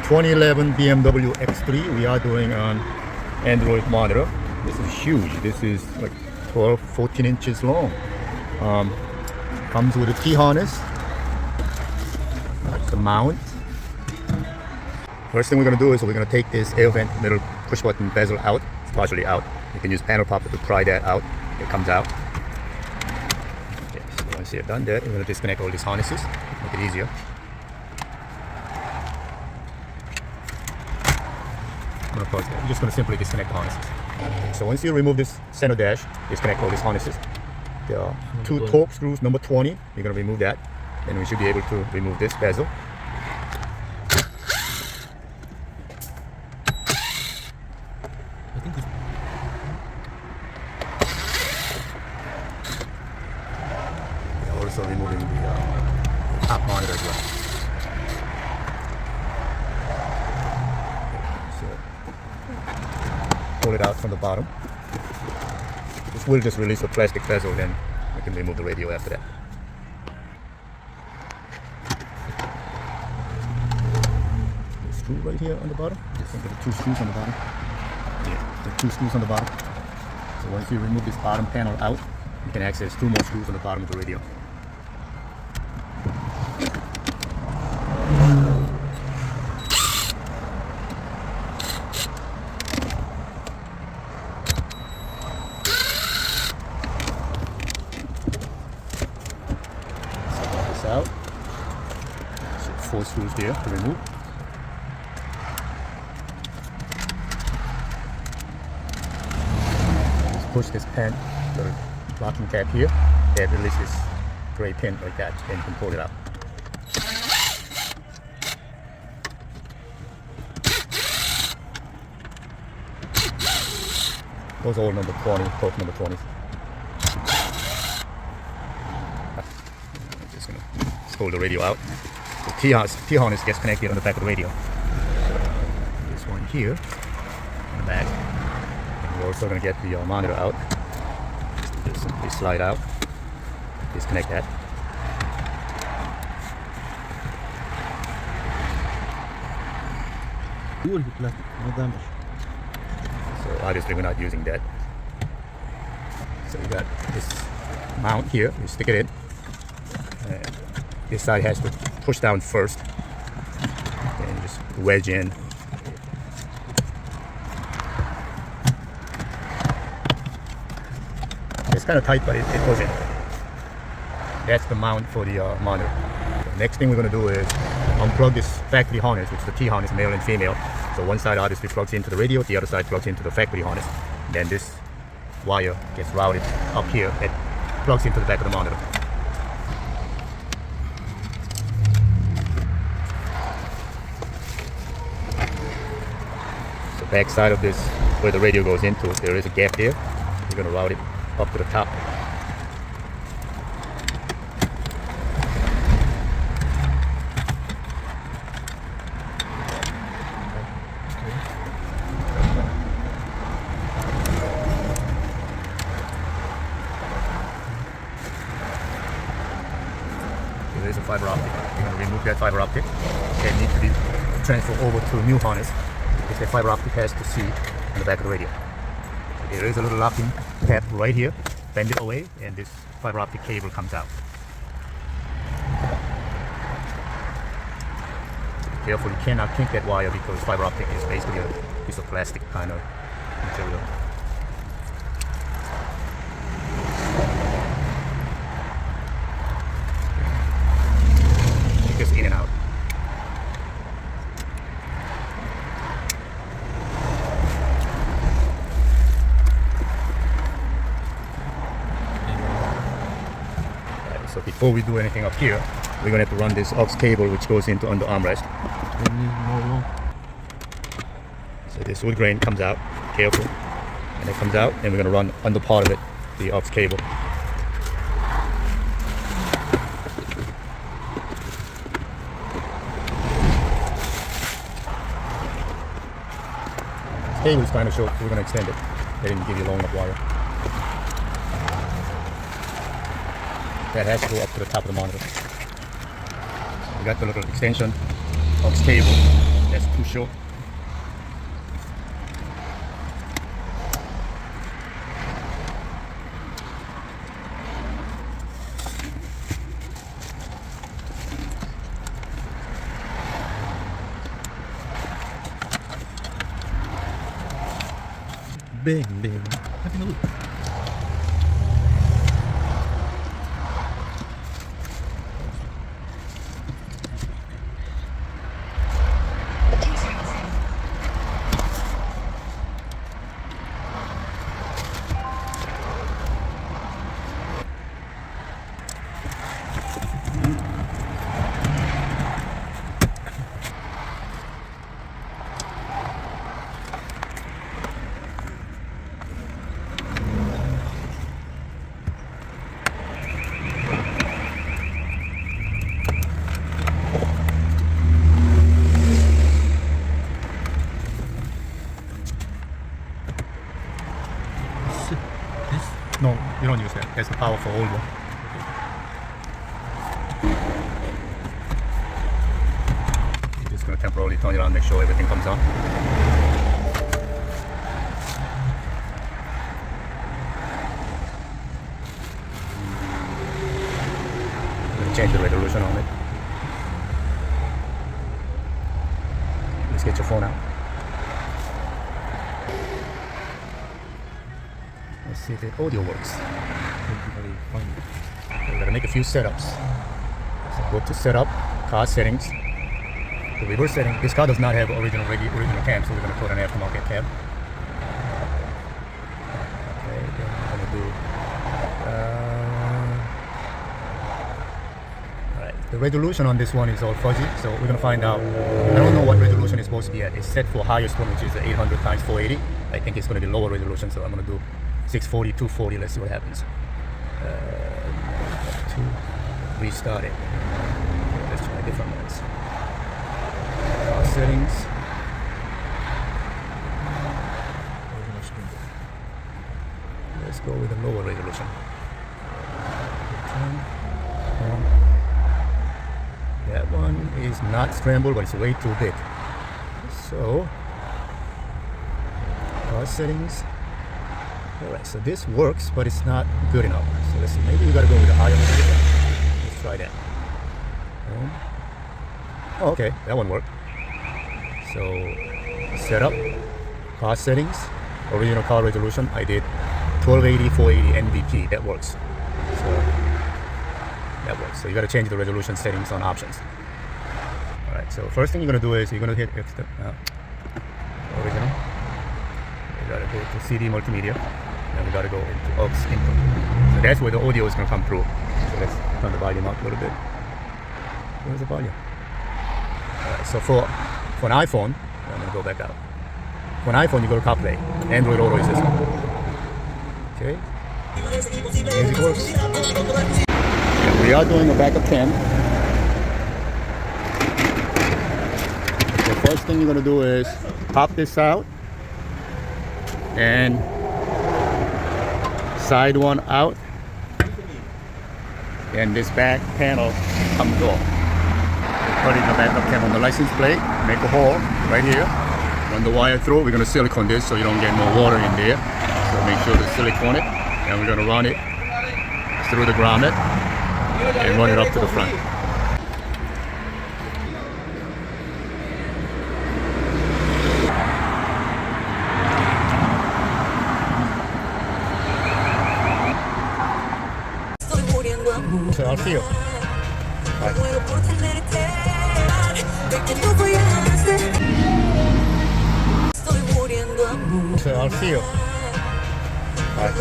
2011 BMW X3. We are doing an Android monitor. This is huge. This is like 14 inches long. Comes with a T-harness. That's the mount. First thing we're going to do is we're going to take this air vent middle push button bezel out. It's partially out. You can use panel popper to pry that out. It comes out. Okay, so once you're done that, we're going to disconnect all these harnesses. Make it easier. I'm just going to simply disconnect the harnesses. Okay, so once you remove this center dash, disconnect all these harnesses. There are two torque screws, number 20. You're going to remove that. Then we should be able to remove this bezel. We're also removing the top monitor as well. Pull it out from the bottom. This will just release the plastic bezel, then we can remove the radio after that. The screw right here on the bottom. I think there are two screws on the bottom. Yeah, there are two screws on the bottom. So once you remove this bottom panel out, you can access two more screws on the bottom of the radio. Out. So 4 screws there to remove. Just push this pin, the locking tab here, and release this gray pin like that, and you can pull it out. Those are all number 20, both number 20s. Pull the radio out. The T-harness gets connected on the back of the radio. This one here on the back. And we're also going to get the monitor out. Just simply slide out. Disconnect that. So obviously we're not using that. So you got this mount here. You stick it in. This side has to push down first, and just wedge in. It's kind of tight, but it goes in. That's the mount for the monitor. The next thing we're going to do is unplug this factory harness, which is the T-harness, male and female. So one side obviously plugs into the radio, the other side plugs into the factory harness. Then this wire gets routed up here. It plugs into the back of the monitor. Back side of this, where the radio goes into, there is a gap there. We're going to route it up to the top. There is a fiber optic. We're going to remove that fiber optic. It needs to be transferred over to a new harness. The fiber optic has to see on the back of the radio. There is a little locking tab right here. Bend it away, and this fiber optic cable comes out. Be careful, you cannot kink that wire because fiber optic is basically a piece of plastic kind of material. It goes in and out. So before we do anything up here, we're going to have to run this aux cable which goes into under armrest. So this wood grain comes out, careful, and it comes out, and we're going to run under part of it, the aux cable. This cable is kind of short, so we're going to extend it. They didn't give you long enough wire. That has to go up to the top of the monitor. We got the little extension aux cable that's too sure. Bang, bang. Having a look. No, you don't use that. That's the power for old one. Just gonna temporarily turn it on, make sure everything comes on. I'm gonna change the resolution on it. Let's get your phone out. Let's see if the audio works. We're gonna make a few setups. So go to setup, car settings, the reverse setting. This car does not have original cam, so we're gonna put an aftermarket cam. Okay, then I'm gonna do. Alright, the resolution on this one is all fuzzy, so we're gonna find out. I don't know what resolution it's supposed to be at. It's set for highest one, which is the 800 x 480. I think it's gonna be lower resolution, so I'm gonna do 640, 240, let's see what happens. To restart it. Let's try different ones. Car settings. Let's go with a lower resolution. That one is not scrambled, but it's way too big. So, car settings. Alright, so this works, but it's not good enough. So let's see, maybe we gotta go with a higher resolution. Let's try that. Oh, okay, that one worked. So, setup, car settings, original car resolution. I did 1280, 480 NVP. That works. So, that works. So you gotta change the resolution settings on options. Alright, so first thing you're gonna do is you're gonna hit original. You gotta go to CD multimedia. And we gotta go into aux input. So that's where the audio is gonna come through. So let's turn the volume up a little bit. Where's the volume? Alright, so for an iPhone, I'm gonna go back out. For an iPhone, you go to Carplay. Android Auto is this one. Okay. Music works. And we are doing a backup cam. The first thing you're gonna do is pop this out and side one out, and this back panel comes off. Put in the backup cam on the license plate, make a hole right here, run the wire through. We're going to silicone this so you don't get more water in there. So make sure to silicone it, and we're going to run it through the grommet and run it up to the front. So I'll see you. Bye. So I'll see you. Bye.